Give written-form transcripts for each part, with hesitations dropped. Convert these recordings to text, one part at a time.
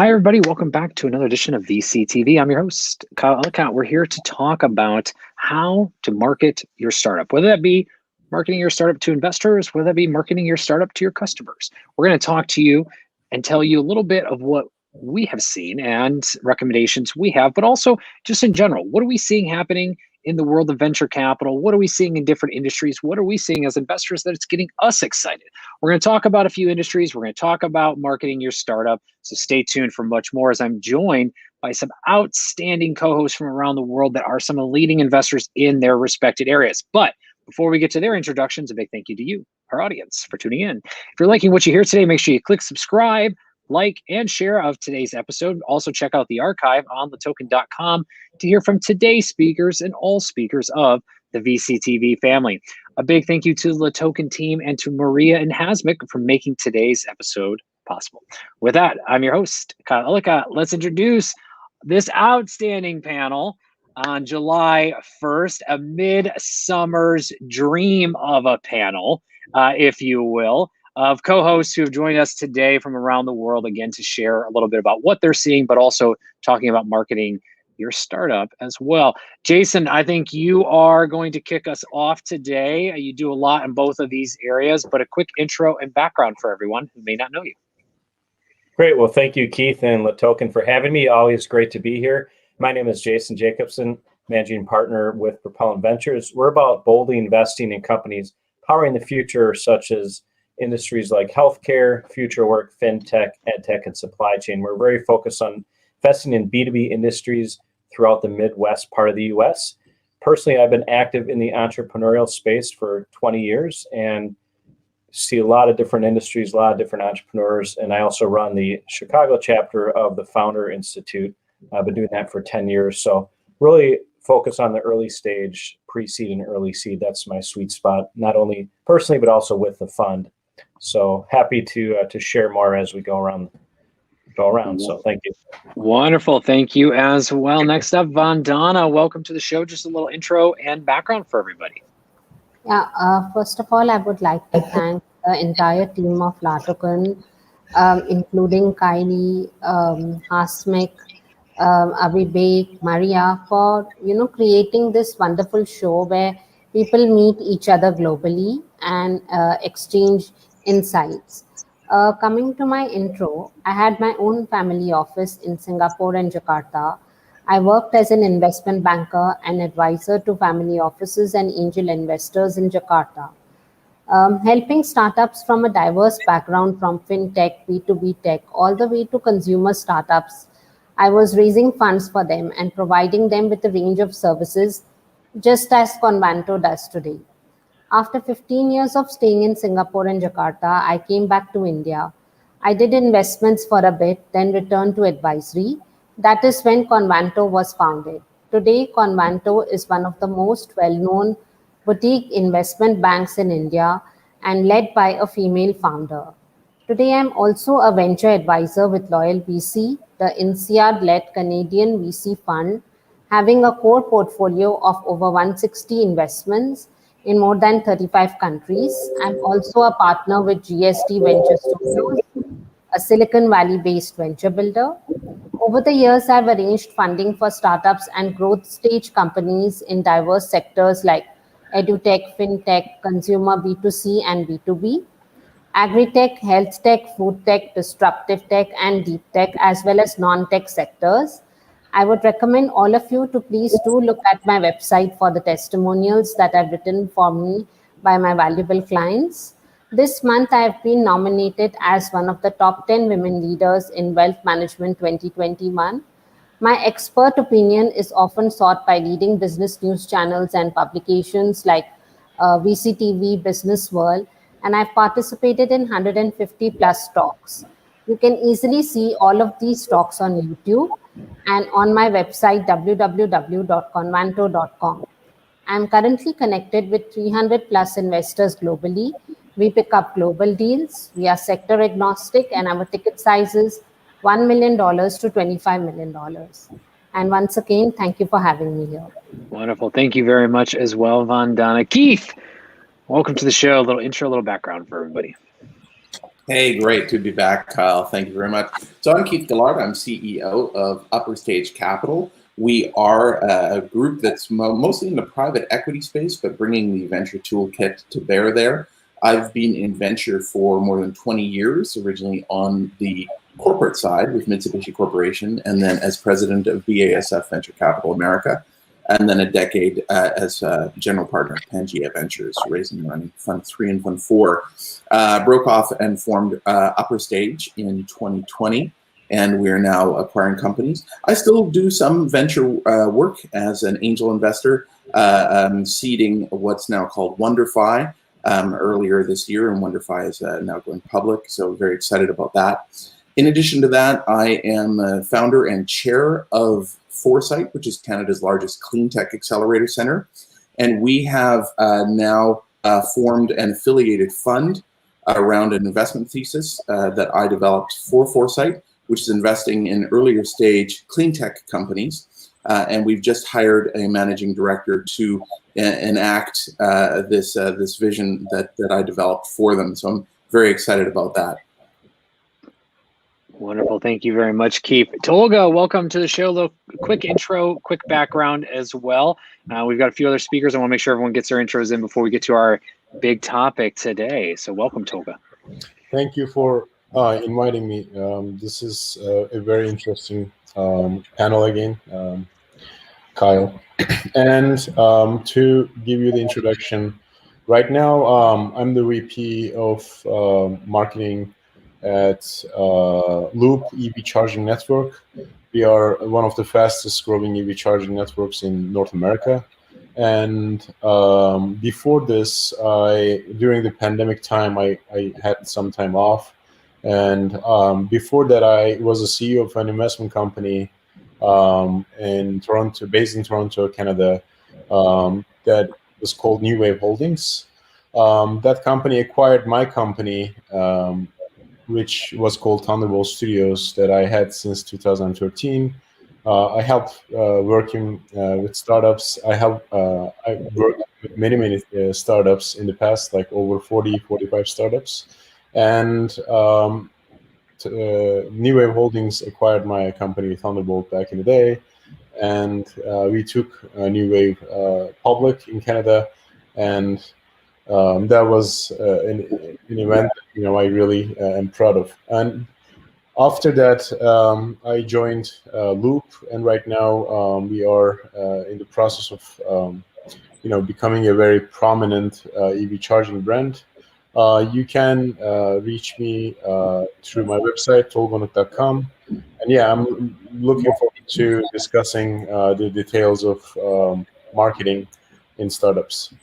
Hi, everybody. Welcome back to another edition of VC TV. I'm your host, Kyle Ellicott. We're here to talk about how to market your startup, whether that be marketing your startup to investors, whether that be marketing your startup to your customers. We're going to talk to you and tell you a little bit of what we have seen and recommendations we have, but also just in general, what are we seeing happening in the world of venture capital? What are we seeing in different industries? What are we seeing as investors that it's getting us excited? We're going to talk about a few industries. We're going to talk about marketing your startup. So stay tuned for much more as I'm joined by some outstanding co-hosts from around the world that are some of the leading investors in their respected areas. But before we get to their introductions, a big thank you to you, our audience, for tuning in. If you're liking what you hear today, make sure you click subscribe, like, and share of today's episode. Also check out the archive on LATOKEN.com to hear from today's speakers and all speakers of the VCTV family. A big thank you to the LATOKEN team and to Maria and Hasmik for making today's episode possible. With that, I'm your host, Kyle Ellicott. Let's introduce this outstanding panel on July 1st, a midsummer's dream of a panel, if you will, of co-hosts who have joined us today from around the world, again, to share a little bit about what they're seeing, but also talking about marketing your startup as well. Jason, I think you are going to kick us off today. You do a lot in both of these areas, but a quick intro and background for everyone who may not know you. Great. Well, thank you, Keith and LATOKEN, for having me. Always great to be here. My name is Jason Jacobsohn, managing partner with Propellant Ventures. We're about boldly investing in companies powering the future, such as industries like healthcare, future work, fintech, edtech, and supply chain. We're very focused on investing in B2B industries throughout the Midwest part of the US. Personally, I've been active in the entrepreneurial space for 20 years and see a lot of different industries, a lot of different entrepreneurs. And I also run the Chicago chapter of the Founder Institute. I've been doing that for 10 years. So really focus on the early stage, pre-seed and early seed. That's my sweet spot, not only personally, but also with the fund. So happy to share more as we go around. So thank you. Wonderful. Thank you as well. Next up, Vandana, welcome to the show. Just a little intro and background for everybody. Yeah, first of all, I would like to thank the entire team of LATOKEN, including Kylie, Hasmik, Abhibek, Maria, for creating this wonderful show where people meet each other globally and exchange insights. Coming to my intro, I had my own family office in Singapore and Jakarta. I worked as an investment banker and advisor to family offices and angel investors in Jakarta, helping startups from a diverse background from fintech, B2B tech, all the way to consumer startups. I was raising funds for them and providing them with a range of services, just as Convanto does today. After 15 years of staying in Singapore and Jakarta, I came back to India. I did investments for a bit, then returned to advisory. That is when Convanto was founded. Today, Convanto is one of the most well-known boutique investment banks in India and led by a female founder. Today, I'm also a venture advisor with Loyal VC, the INSEAD-led Canadian VC fund, having a core portfolio of over 160 investments in more than 35 countries. I'm also a partner with GSD Venture Studios, a Silicon Valley-based venture builder. Over the years, I've arranged funding for startups and growth stage companies in diverse sectors like edutech, fintech, consumer B2C and B2B, agri-tech, health tech, food tech, disruptive tech, and deep tech, as well as non-tech sectors. I would recommend all of you to please do look at my website for the testimonials that I've written for me by my valuable clients. This month, I have been nominated as one of the top 10 women leaders in Wealth Management 2021. My expert opinion is often sought by leading business news channels and publications like VCTV, Business World, and I've participated in 150 plus talks. You can easily see all of these talks on YouTube and on my website, www.convanto.com. I'm currently connected with 300 plus investors globally. We pick up global deals. We are sector agnostic and our ticket size is $1 million to $25 million. And once again, thank you for having me here. Wonderful. Thank you very much as well, Vandana. Keith, welcome to the show. A little intro, a little background for everybody. Hey, great to be back, Kyle. Thank you very much. So I'm Keith Gillard. I'm CEO of UpperStage.Capital. We are a group that's mostly in the private equity space, but bringing the venture toolkit to bear there. I've been in venture for more than 20 years, originally on the corporate side with Mitsubishi Corporation, and then as president of BASF Venture Capital America, and then a decade as general partner of Pangea Ventures, raising and running Fund 3 and Fund 4. Broke off and formed UpperStage in 2020, and we are now acquiring companies. I still do some venture work as an angel investor, seeding what's now called WonderFi earlier this year, and WonderFi is now going public, so very excited about that. In addition to that, I am a founder and chair of Foresight, which is Canada's largest clean tech accelerator center. And we have now formed an affiliated fund around an investment thesis that I developed for Foresight, which is investing in earlier stage clean tech companies. And we've just hired a managing director to enact this vision that I developed for them. So I'm very excited about that. Wonderful. Thank you very much, Keith. Tolga, welcome to the show. A little quick intro, quick background as well. We've got a few other speakers. I want to make sure everyone gets their intros in before we get to our big topic today. So welcome, Tolga. Thank you for inviting me. This is a very interesting panel again, Kyle. And to give you the introduction, right now I'm the VP of marketing at Loop EV charging network. We are one of the fastest growing EV charging networks in North America. And before this, during the pandemic time, I had some time off. And before that, I was a CEO of an investment company in Toronto, based in Toronto, Canada, that was called New Wave Holdings. That company acquired my company, which was called Thunderbolt Studios, that I had since 2013. I helped working with startups. I worked with many startups in the past, like over 45 startups. And New Wave Holdings acquired my company Thunderbolt back in the day. And we took New Wave public in Canada. And that was an event that, I really am proud of. And after that, I joined Loop, and right now we are in the process of, becoming a very prominent EV charging brand. You can reach me through my website, tolgonuk.com. And yeah, I'm looking forward to discussing the details of marketing in startups.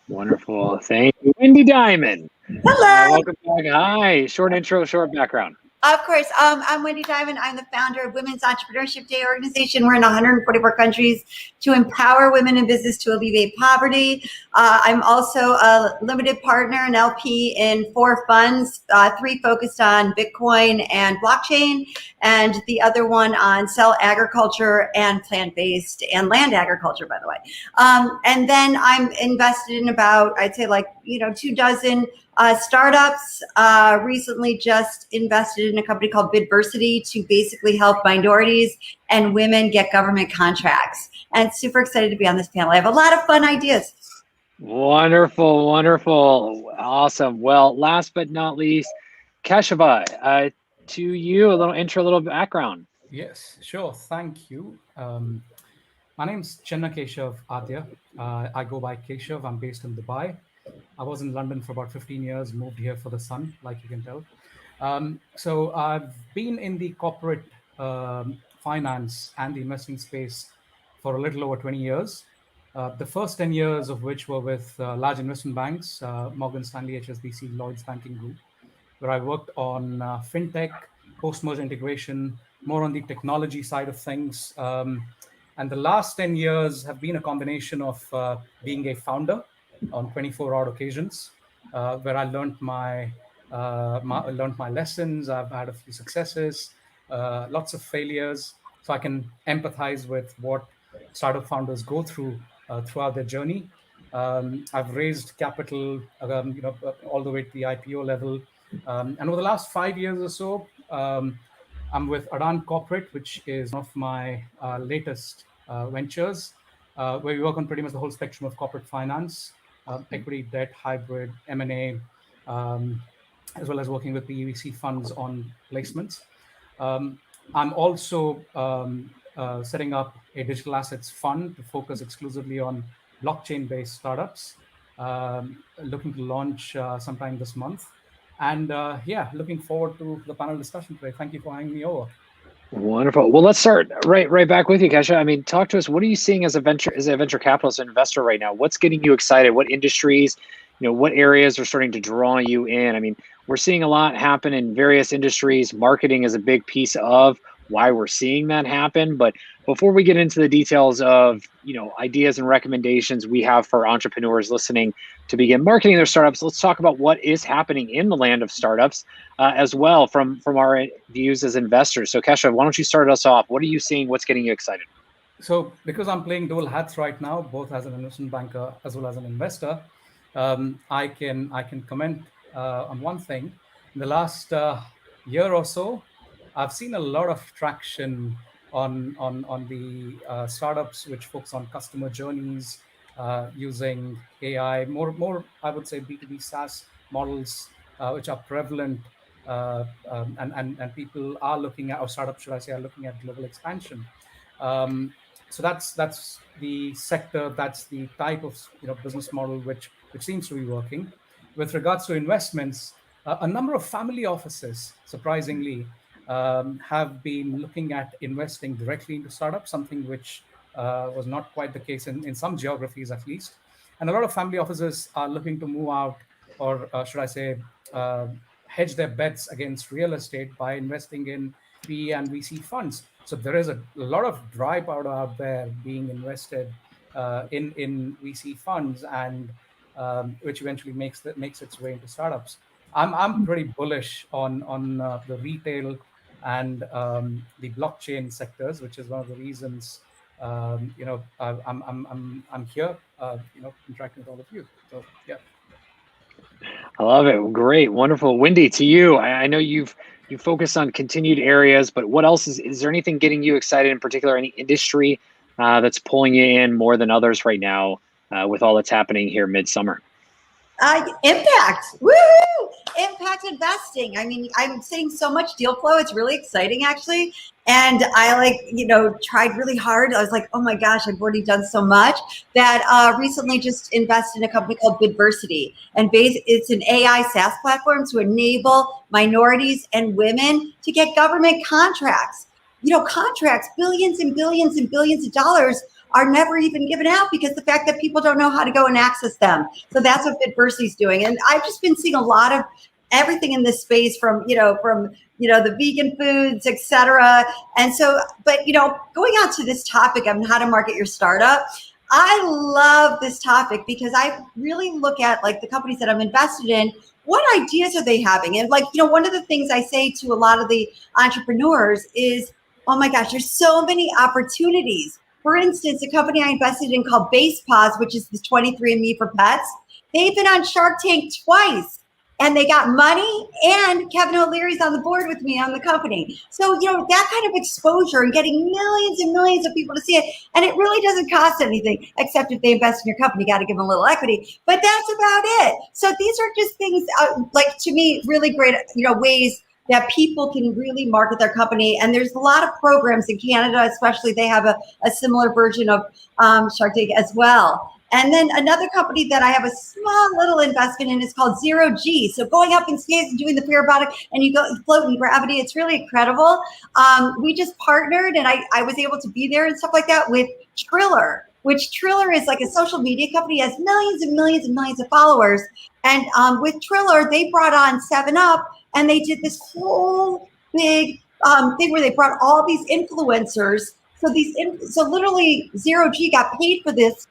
Wonderful. Thank you. Wendy Diamond. Hello. Welcome back. Hi. Short intro, short background. Of course. I'm Wendy Diamond. I'm the founder of Women's Entrepreneurship Day organization. We're in 144 countries to empower women in business to alleviate poverty. I'm also a limited partner and LP in 4 funds, 3 focused on Bitcoin and blockchain, and the other one on cell agriculture and plant-based and land agriculture, by the way. And then I'm invested in about, I'd say 2 dozen startups. Recently just invested in a company called Bidversity to basically help minorities and women get government contracts. And super excited to be on this panel. I have a lot of fun ideas. Wonderful, wonderful. Awesome. Well, last but not least, Keshav, to you, a little intro, a little background. Yes, sure. Thank you. My name's Keshav Adya. I go by Keshav. I'm based in Dubai. I was in London for about 15 years, moved here for the sun, like you can tell. So I've been in the corporate finance and the investing space for a little over 20 years. The first 10 years of which were with large investment banks, Morgan Stanley, HSBC, Lloyds Banking Group, where I worked on fintech, post-merger integration, more on the technology side of things. And the last 10 years have been a combination of being a founder on 24 odd occasions, where I learned my lessons. I've had a few successes, lots of failures, so I can empathize with what startup founders go through throughout their journey. I've raised capital, all the way to the IPO level. And over the last 5 years or so, I'm with Adan Corporate, which is one of my latest ventures, where we work on pretty much the whole spectrum of corporate finance, equity, debt, hybrid, M&A, as well as working with PEVC funds on placements. I'm also setting up a digital assets fund to focus exclusively on blockchain-based startups, looking to launch sometime this month. And looking forward to the panel discussion today. Thank you for having me over. Wonderful. Well, let's start right back with you, Keshav. I mean, talk to us. What are you seeing as a venture capitalist investor right now? What's getting you excited? What industries, what areas are starting to draw you in? I mean, we're seeing a lot happen in various industries. Marketing is a big piece of why we're seeing that happen. But before we get into the details of, ideas and recommendations we have for entrepreneurs listening to begin marketing their startups, let's talk about what is happening in the land of startups as well from our views as investors. So Keshav, why don't you start us off? What are you seeing? What's getting you excited? So because I'm playing dual hats right now, both as an investment banker as well as an investor, I can comment on one thing. In the last year or so, I've seen a lot of traction on the startups which focus on customer journeys, using AI, more I would say B2B SaaS models, which are prevalent, and people are looking at, or startups should I say, are looking at global expansion. So that's the sector, that's the type of business model which seems to be working. With regards to investments, a number of family offices, surprisingly, have been looking at investing directly into startups, something which was not quite the case in some geographies at least. And a lot of family offices are looking to move out, or should I say, hedge their bets against real estate by investing in PE and VC funds. So there is a lot of dry powder out there being invested in VC funds, and which eventually makes its way into startups. I'm pretty bullish on the retail and the blockchain sectors, which is one of the reasons I'm here, interacting with all of you. So yeah. I love it. Great, wonderful. Wendy, to you. I know you focus on continued areas, but what else is there anything getting you excited in particular? Any industry that's pulling you in more than others right now with all that's happening here midsummer? Impact. Woo! Impact investing. I mean, I'm seeing so much deal flow. It's really exciting, actually. And I tried really hard. I was like, oh my gosh, I've already done so much that recently just invested in a company called Bidversity. And it's an AI SaaS platform to enable minorities and women to get government contracts. Contracts, billions and billions and billions of dollars are never even given out because the fact that people don't know how to go and access them. So that's what Bidversity is doing. And I've just been seeing a lot of everything in this space from the vegan foods, et cetera. And so, but, going on to this topic on how to market your startup, I love this topic because I really look at the companies that I'm invested in. What ideas are they having? And one of the things I say to a lot of the entrepreneurs is, oh my gosh, there's so many opportunities. For instance, a company I invested in called BasePause, which is this 23andMe for pets, they've been on Shark Tank twice, and they got money, and Kevin O'Leary's on the board with me on the company. So, that kind of exposure and getting millions and millions of people to see it, and it really doesn't cost anything, except if they invest in your company, you got to give them a little equity, but that's about it. So these are just things, to me, really great, ways that people can really market their company. And there's a lot of programs in Canada, especially. They have a similar version of Shark Tank as well. And then another company that I have a small little investment in is called Zero G. So going up in space and doing the parabatic, and you float in gravity, it's really incredible. We just partnered, and I was able to be there and stuff like that with Triller, which Triller is like a social media company, has millions and millions and millions of followers. And with Triller, they brought on 7up, and they did this whole big thing where they brought all these influencers. So literally Zero G got paid for this,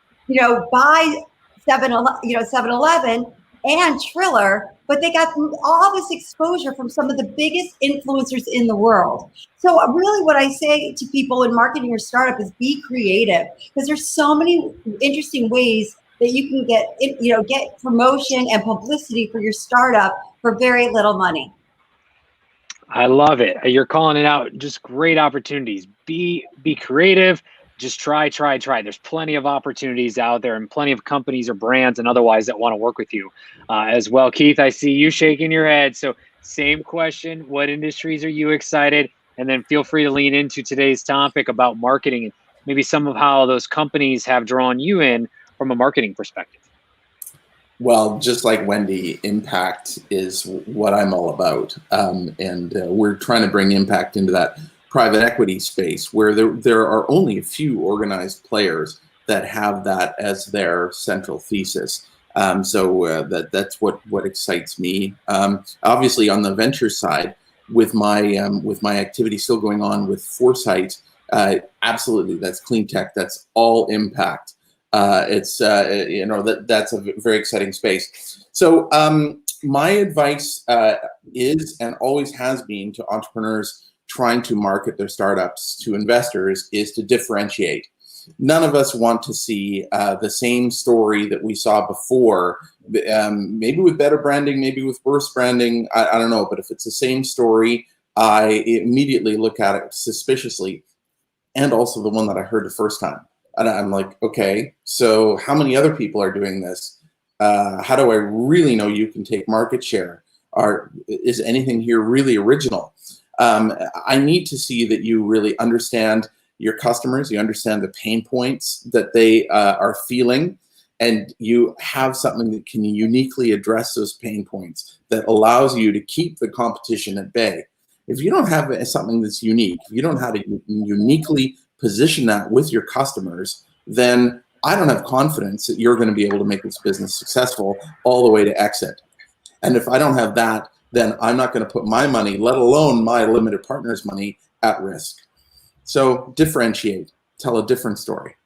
by 7-Eleven and Triller, but they got all this exposure from some of the biggest influencers in the world. So really what I say to people in marketing your startup is be creative, because there's so many interesting ways that you can get promotion and publicity for your startup for very little money. I love it. You're calling it out. Just great opportunities. Be creative. Just try. There's plenty of opportunities out there and plenty of companies or brands and otherwise that want to work with you as well. Keith, I see you shaking your head. So same question. What industries are you excited? And then feel free to lean into today's topic about marketing and maybe some of how those companies have drawn you in from a marketing perspective. Well, just like Wendy, impact is what I'm all about. And we're trying to bring impact into that private equity space where there are only a few organized players that have that as their central thesis. So that's what excites me. Obviously, on the venture side, with my activity still going on with Foresight, absolutely, that's clean tech. That's all impact. That's a very exciting space. So my advice is and always has been to entrepreneurs trying to market their startups to investors is to differentiate. None of us want to see the same story that we saw before, maybe with better branding, maybe with worse branding, I don't know, but if it's the same story, I immediately look at it suspiciously, and also the one that I heard the first time. And I'm like, okay, so how many other people are doing this? How do I really know you can take market share? Is anything here really original? I need to see that you really understand your customers, you understand the pain points that they are feeling, and you have something that can uniquely address those pain points that allows you to keep the competition at bay. If you don't have something that's unique, if you don't have to uniquely position that with your customers, then I don't have confidence that you're going to be able to make this business successful all the way to exit. And if I don't have that, then I'm not going to put my money, let alone my limited partner's money, at risk. So differentiate, tell a different story.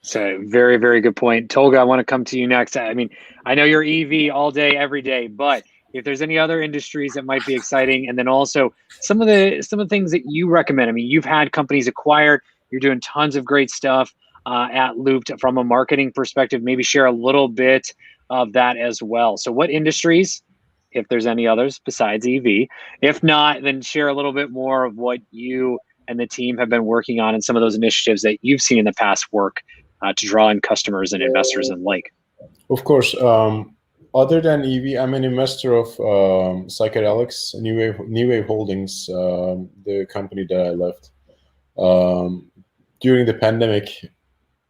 So very, very good point. Tolga, I want to come to you next. I mean, I know you're EV all day, every day, but if there's any other industries that might be exciting, and then also some of the things that you recommend. I mean, you've had companies acquired, you're doing tons of great stuff at Looped from a marketing perspective. Maybe share a little bit of that as well. So what industries, if there's any others besides EV, if not, then share a little bit more of what you and the team have been working on and some of those initiatives that you've seen in the past work to draw in customers and investors and like. Of course. Other than EV, I'm an investor of psychedelics, New Wave Holdings, the company that I left. During the pandemic,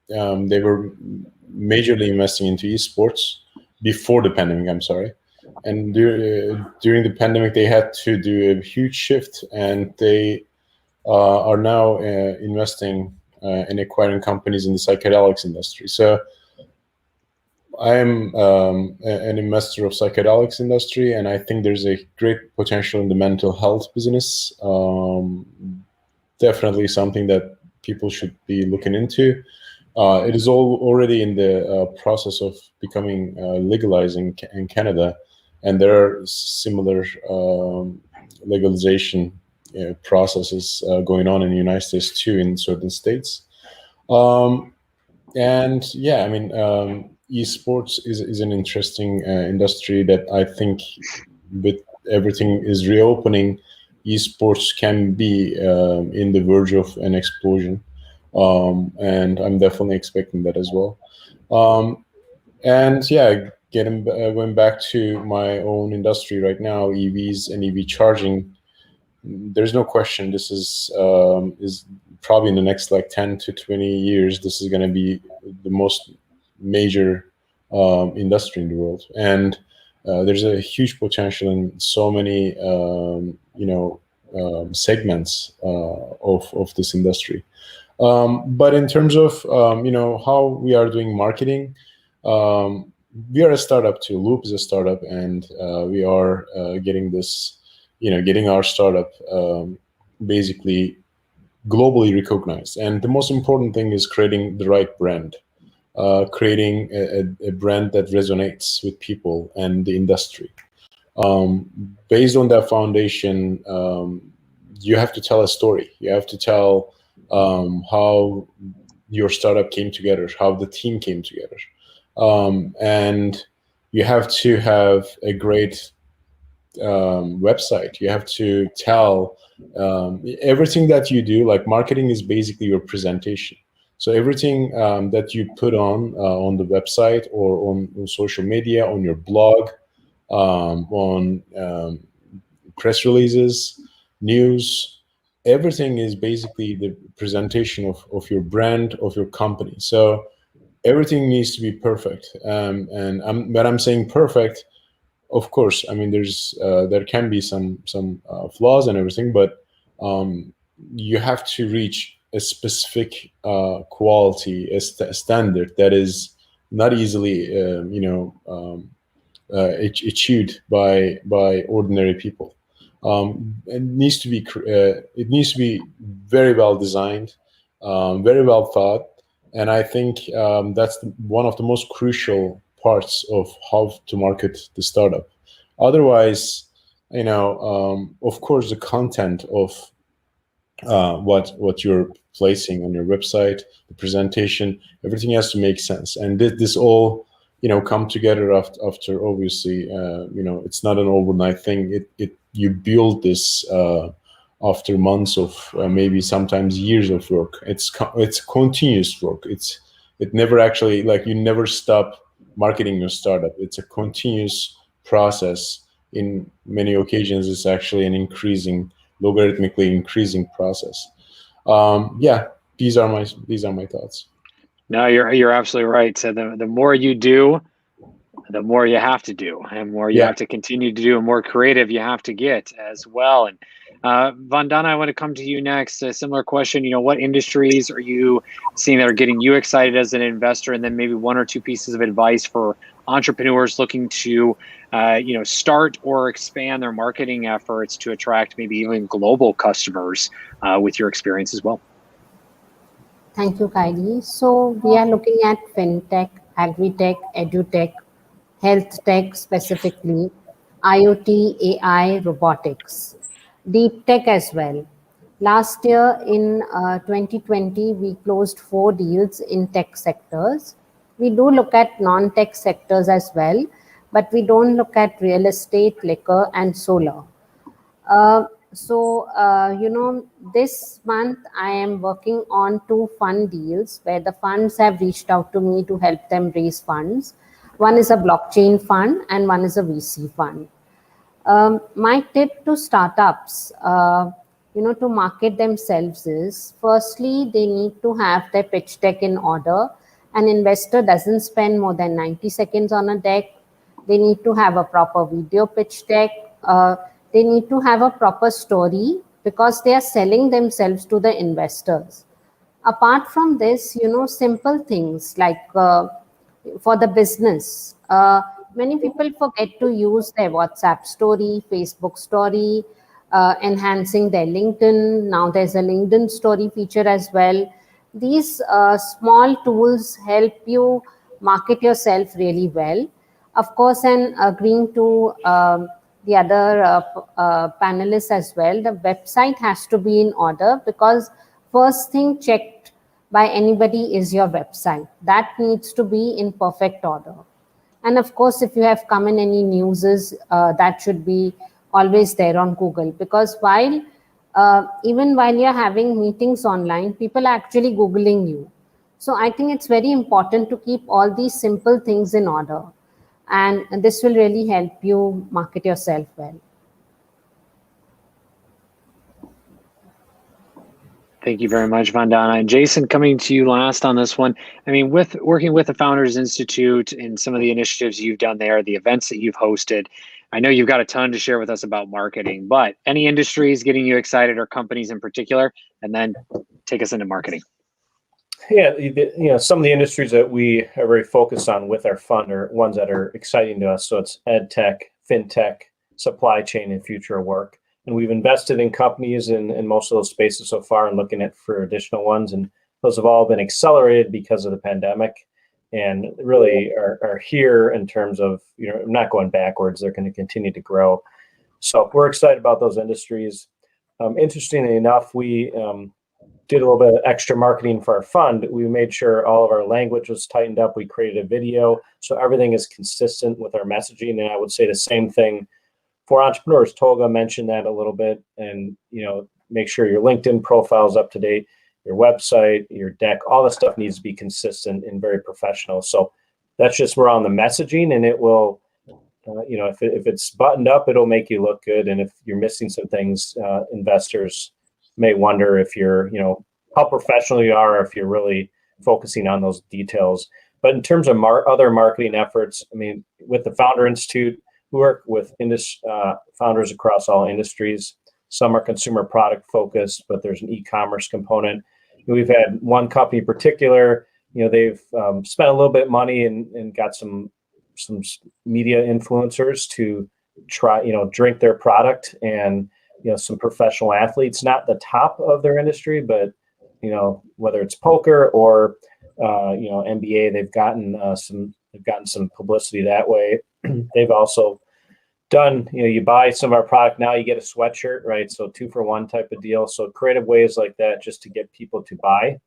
they were majorly investing into esports before the pandemic, I'm sorry. And during the pandemic, they had to do a huge shift, and they are now investing and acquiring companies in the psychedelics industry. So I am an investor of psychedelics industry, and I think there's a great potential in the mental health business. Definitely something that people should be looking into. It is already in the process of becoming legalizing in Canada, and there are similar legalization processes going on in the United States too, in certain states. And yeah, I mean, esports is an interesting industry that I think with everything is reopening, esports can be in the verge of an explosion. And I'm definitely expecting that as well. And yeah, going back to my own industry right now, EVs and EV charging, there's no question this is probably in the next like 10 to 20 years, this is going to be the most major industry in the world. And there's a huge potential in so many, segments of this industry. But in terms of, how we are doing marketing, we are a startup too. Loop is a startup, and we are getting this, getting our startup basically globally recognized. And the most important thing is creating the right brand, creating a brand that resonates with people and the industry. Based on that foundation, you have to tell a story. You have to tell how your startup came together, how the team came together. and you have to have a great website. You have to tell everything that you do. Like marketing is basically your presentation. So everything that you put on the website or on social media, on your blog, on press releases, news, everything is basically the presentation of your brand, of your company. So everything needs to be perfect. And when I'm saying perfect, of course, I mean there can be some flaws and everything, but you have to reach a specific quality, a standard that is not easily achieved by ordinary people. It needs to be very well designed, very well thought, and I think that's one of the most crucial parts of how to market the startup. Otherwise, of course, the content of what you're placing on your website, the presentation, everything has to make sense, and this all come together after obviously it's not an overnight thing. You build this after months of maybe sometimes years of work. It's continuous work. It never actually, like, you never stop marketing your startup. It's a continuous process. In many occasions, it's actually an logarithmically increasing process. These are my thoughts. No, you're absolutely right. So the more you do, the more you have to do, and more you have to continue to do, and more creative you have to get as well. And Vandana, I want to come to you next. A similar question. What industries are you seeing that are getting you excited as an investor? And then maybe one or two pieces of advice for entrepreneurs looking to start or expand their marketing efforts to attract maybe even global customers with your experience as well. Thank you, Kylie. So we are looking at fintech, agri-tech, edutech, health tech specifically, IoT, AI, robotics, deep tech as well. Last year in 2020, we closed 4 deals in tech sectors. We do look at non-tech sectors as well, but we don't look at real estate, liquor, and solar. This month I am working on 2 fund deals where the funds have reached out to me to help them raise funds. One is a blockchain fund and one is a VC fund. My tip to startups, to market themselves is, firstly, they need to have their pitch deck in order. An investor doesn't spend more than 90 seconds on a deck. They need to have a proper video pitch deck. They need to have a proper story because they are selling themselves to the investors. Apart from this, simple things like for the business, many people forget to use their WhatsApp story, Facebook story, enhancing their LinkedIn. Now there's a LinkedIn story feature as well. These small tools help you market yourself really well. Of course, and agreeing to the other panelists as well, the website has to be in order, because first thing checked by anybody is your website. That needs to be in perfect order. And of course, if you have come in any newses, that should be always there on Google, because even while you're having meetings online, people are actually Googling you. So I think it's very important to keep all these simple things in order. And this will really help you market yourself well. Thank you very much, Vandana. And Jason, coming to you last on this one. I mean, with working with the Founders Institute and some of the initiatives you've done there, the events that you've hosted, I know you've got a ton to share with us about marketing, but any industries getting you excited, or companies in particular? And then take us into marketing. Yeah, some of the industries that we are very focused on with our fund are ones that are exciting to us. So it's ed tech, fintech, supply chain, and future work. And we've invested in companies in most of those spaces so far, and looking at for additional ones. And those have all been accelerated because of the pandemic, and really are here in terms of, not going backwards. They're going to continue to grow. So we're excited about those industries. Interestingly enough, we did a little bit of extra marketing for our fund. We made sure all of our language was tightened up. We created a video, so everything is consistent with our messaging. And I would say the same thing for entrepreneurs. Tolga mentioned that a little bit, and make sure your LinkedIn profile is up to date, your website, your deck, all the stuff needs to be consistent and very professional. So that's just around the messaging, and it will, if it's buttoned up, it'll make you look good. And if you're missing some things, investors may wonder if you're, how professional you are, or if you're really focusing on those details. But in terms of other marketing efforts, I mean, with the Founder Institute, we work with founders across all industries. Some are consumer product focused, but there's an e-commerce component. We've had one company in particular, they've spent a little bit of money and got some media influencers to try, drink their product, and some professional athletes, not the top of their industry, but whether it's poker or NBA, they've gotten some publicity that way. They've also done, you buy some of our product now, you get a sweatshirt, right? So 2-for-1 type of deal. So creative ways like that just to get people to buy.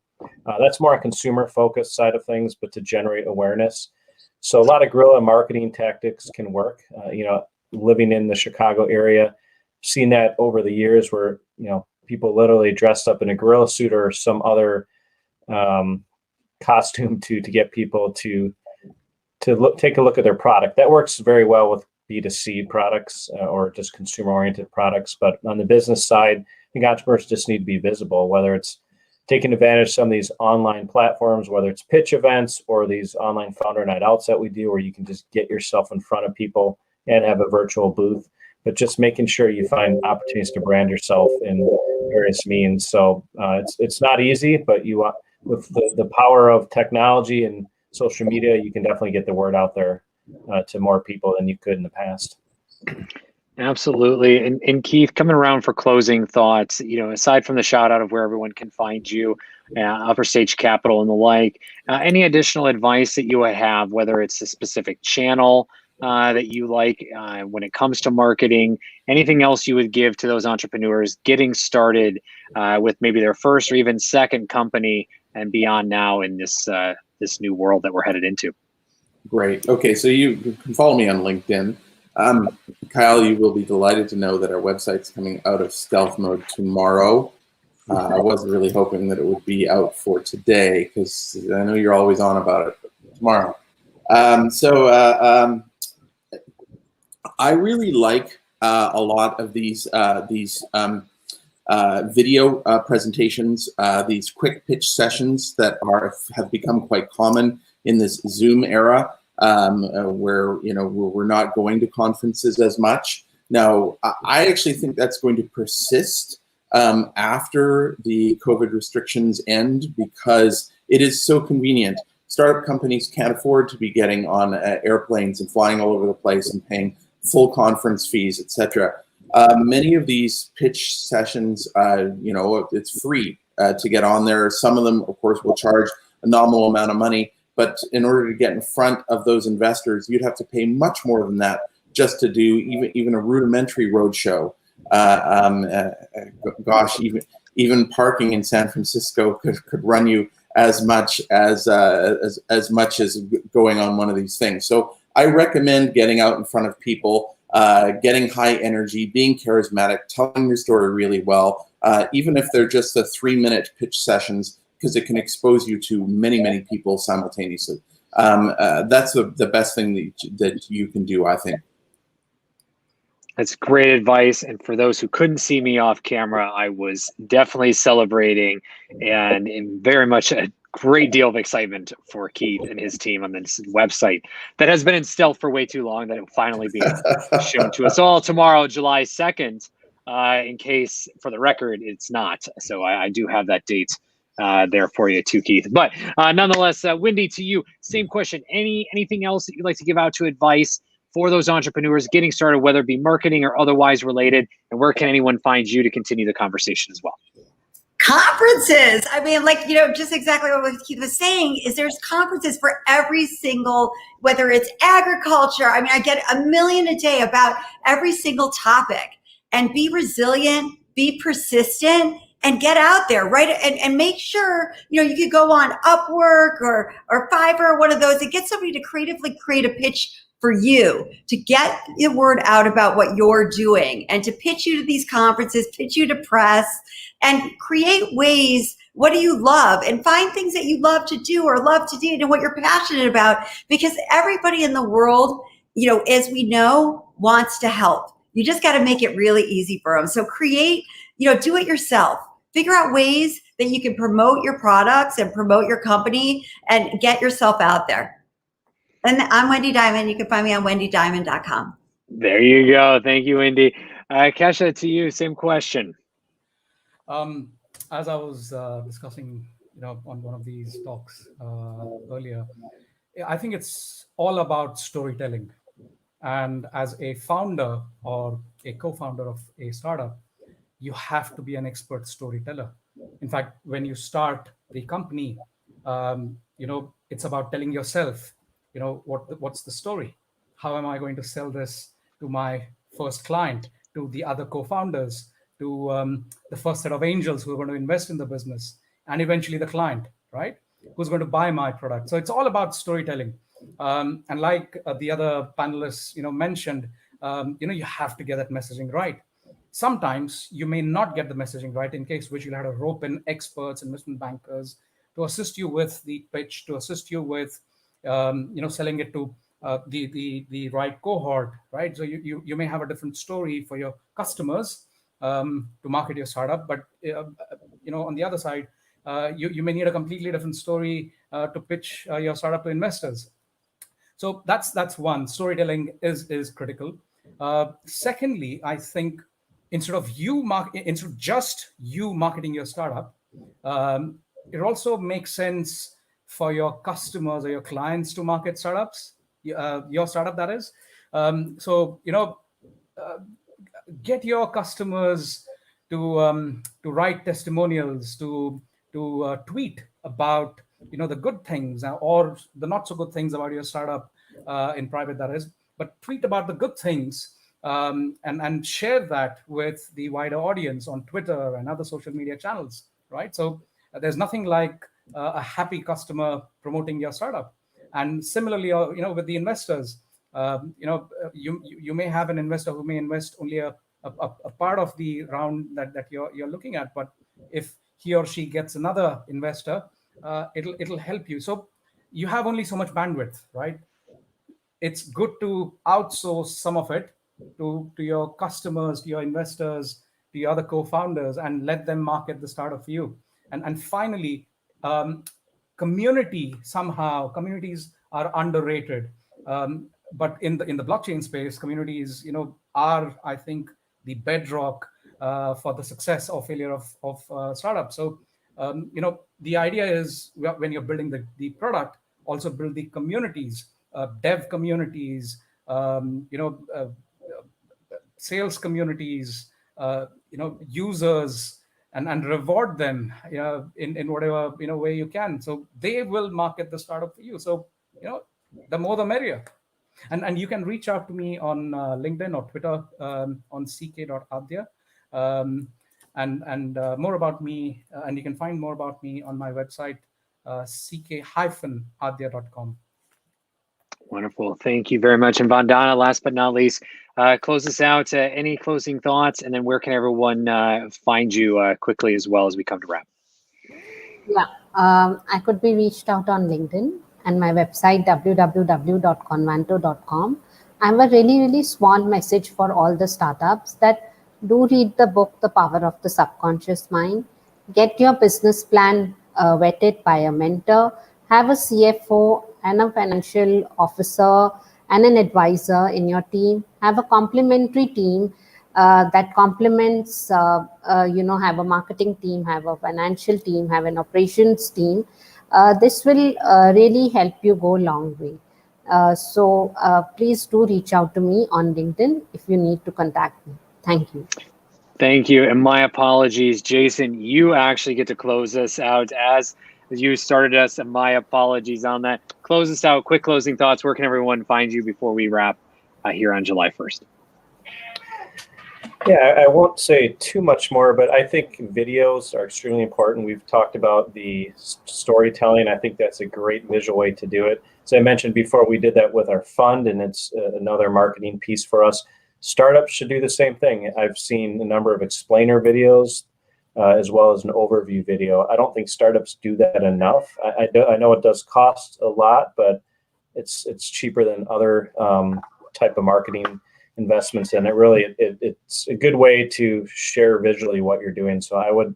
That's more a consumer focused side of things, but to generate awareness. So a lot of guerrilla marketing tactics can work. Living in the Chicago area, seen that over the years where, people literally dressed up in a gorilla suit or some other costume to get people to take a look at their product. That works very well with B2C products or just consumer-oriented products. But on the business side, I think entrepreneurs just need to be visible, whether it's taking advantage of some of these online platforms, whether it's pitch events or these online founder night outs that we do, where you can just get yourself in front of people and have a virtual booth. But just making sure you find opportunities to brand yourself in various means. So it's not easy, but with the power of technology and social media, you can definitely get the word out there to more people than you could in the past. Absolutely. And Keith, coming around for closing thoughts, aside from the shout out of where everyone can find you, UpperStage.Capital and the like, any additional advice that you would have, whether it's a specific channel that you like when it comes to marketing, anything else you would give to those entrepreneurs getting started with maybe their first or even second company and beyond now in this new world that we're headed into? Great. Okay, so you can follow me on LinkedIn. Kyle, you will be delighted to know that our website's coming out of stealth mode tomorrow. I wasn't really hoping that it would be out for today, because I know you're always on about it, but tomorrow. I really like a lot of these video presentations, these quick pitch sessions that have become quite common in this Zoom era, where we're not going to conferences as much. Now, I actually think that's going to persist after the COVID restrictions end, because it is so convenient. Startup companies can't afford to be getting on airplanes and flying all over the place and paying full conference fees, etc. Many of these pitch sessions, it's free to get on there. Some of them, of course, will charge a nominal amount of money, but in order to get in front of those investors, you'd have to pay much more than that just to do even a rudimentary roadshow. Gosh, even parking in San Francisco could run you as much as going on one of these things. So I recommend getting out in front of people, getting high energy, being charismatic, telling your story really well, even if they're just the 3-minute pitch sessions, because it can expose you to many, many people simultaneously. That's the best thing that you can do, I think. That's great advice. And for those who couldn't see me off camera, I was definitely celebrating and in very much a great deal of excitement for Keith and his team on this website that has been in stealth for way too long, that it will finally be shown to us all tomorrow, July 2nd, in case, for the record, it's not. So I do have that date there for you too, Keith. But nonetheless, Wendy, to you, same question. Anything else that you'd like to give out to advice for those entrepreneurs getting started, whether it be marketing or otherwise related? And where can anyone find you to continue the conversation as well? Conferences. I mean, just exactly what Keith was saying is there's conferences for every single, whether it's agriculture. I mean, I get a million a day about every single topic. And be resilient, be persistent, and get out there, right? And make sure, you know, you could go on Upwork or Fiverr, one of those, and get somebody to creatively create a pitch for you to get the word out about what you're doing and to pitch you to these conferences, pitch you to press, and create ways. What do you love? And find things that you love to do or love to do and what you're passionate about, because everybody in the world, you know, as we know, wants to help. You just got to make it really easy for them. So create, you know, do it yourself. Figure out ways that you can promote your products and promote your company and get yourself out there. And I'm Wendy Diamond. You can find me on wendydiamond.com. There you go. Thank you, Wendy. Kesha, to you, same question. As I was discussing, you know, on one of these talks earlier, I think it's all about storytelling. And as a founder or a co-founder of a startup, you have to be an expert storyteller. In fact, when you start the company, you know, it's about telling yourself, you know, what's the story? How am I going to sell this to my first client, to the other co-founders, to the first set of angels who are going to invest in the business, and eventually the client, right? Who's going to buy my product? So it's all about storytelling. And like the other panelists, you know, mentioned, you know, you have to get that messaging right. Sometimes you may not get the messaging right, in case which you'll have to rope in experts, investment bankers to assist you with the pitch, to assist you with, you know, selling it to the right cohort, right? So you may have a different story for your customers to market your startup, but you know, on the other side, you may need a completely different story to pitch your startup to investors. So that's one. Storytelling is critical. Secondly, I think instead of just you marketing your startup, it also makes sense for your customers or your clients to market startups, your startup, that is. So, you know, get your customers to write testimonials, to tweet about, you know, the good things or the not so good things about your startup in private, that is, but tweet about the good things and share that with the wider audience on Twitter and other social media channels, right? So there's nothing like a happy customer promoting your startup. And similarly, you know, with the investors, you know, you may have an investor who may invest only a part of the round that you're looking at, but if he or she gets another investor, it'll help you. So you have only so much bandwidth, right? It's good to outsource some of it to your customers, to your investors, to your other co-founders, and let them market the startup for you. And finally, communities are underrated. But in the blockchain space, communities, you know, are, I think, the bedrock for the success or failure of startups. So, you know, the idea is when you're building the product, also build the communities, dev communities, you know, sales communities, you know, users, and reward them in whatever, you know, way you can. So they will market the startup for you. So, you know, the more the merrier. And you can reach out to me on LinkedIn or Twitter on ck.adya. And more about me, and you can find more about me on my website, ck-adya.com. Wonderful. Thank you very much. And Vandana, last but not least, close us out. Any closing thoughts? And then where can everyone find you quickly as well as we come to wrap? Yeah, I could be reached out on LinkedIn and my website, www.convanto.com. I have a really, really small message for all the startups that do read the book, The Power of the Subconscious Mind. Get your business plan vetted by a mentor. Have a CFO and a financial officer and an advisor in your team. Have a complementary team that complements, you know, have a marketing team, have a financial team, have an operations team. This will really help you go a long way. So please do reach out to me on LinkedIn if you need to contact me. Thank you. Thank you. And my apologies, Jason, you actually get to close us out as you started us, and my apologies on that. Close us out. Quick closing thoughts. Where can everyone find you before we wrap here on July 1st? Yeah, I won't say too much more, but I think videos are extremely important. We've talked about the storytelling. I think that's a great visual way to do it. As I mentioned before, we did that with our fund, and it's another marketing piece for us. Startups should do the same thing. I've seen a number of explainer videos as well as an overview video. I don't think startups do that enough. I know it does cost a lot, but it's cheaper than other type of marketing investments, and it's a good way to share visually what you're doing. So I would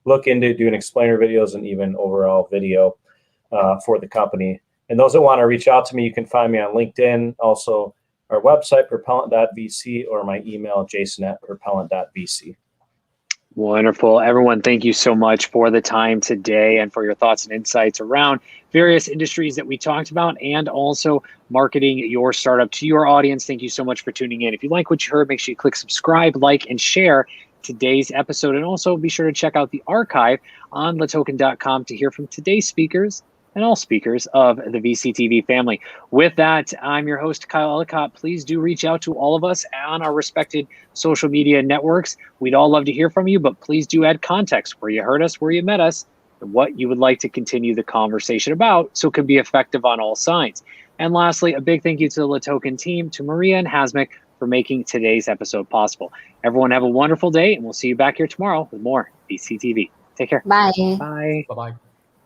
look into doing explainer videos and even overall video for the company. And those that want to reach out to me, you can find me on LinkedIn, also our website, propellant.vc, or my email, jason@propellant.vc. Wonderful. Everyone, thank you so much for the time today and for your thoughts and insights around various industries that we talked about and also marketing your startup to your audience. Thank you so much for tuning in. If you like what you heard, make sure you click subscribe, like, and share today's episode. And also be sure to check out the archive on LATOKEN.com to hear from today's speakers and all speakers of the VCTV family. With that, I'm your host, Kyle Ellicott. Please do reach out to all of us on our respected social media networks. We'd all love to hear from you, but please do add context where you heard us, where you met us, and what you would like to continue the conversation about so it can be effective on all sides. And lastly, a big thank you to the LATOKEN team, to Maria and Hasmik for making today's episode possible. Everyone have a wonderful day, and we'll see you back here tomorrow with more VCTV. Take care. Bye. Bye. Bye-bye.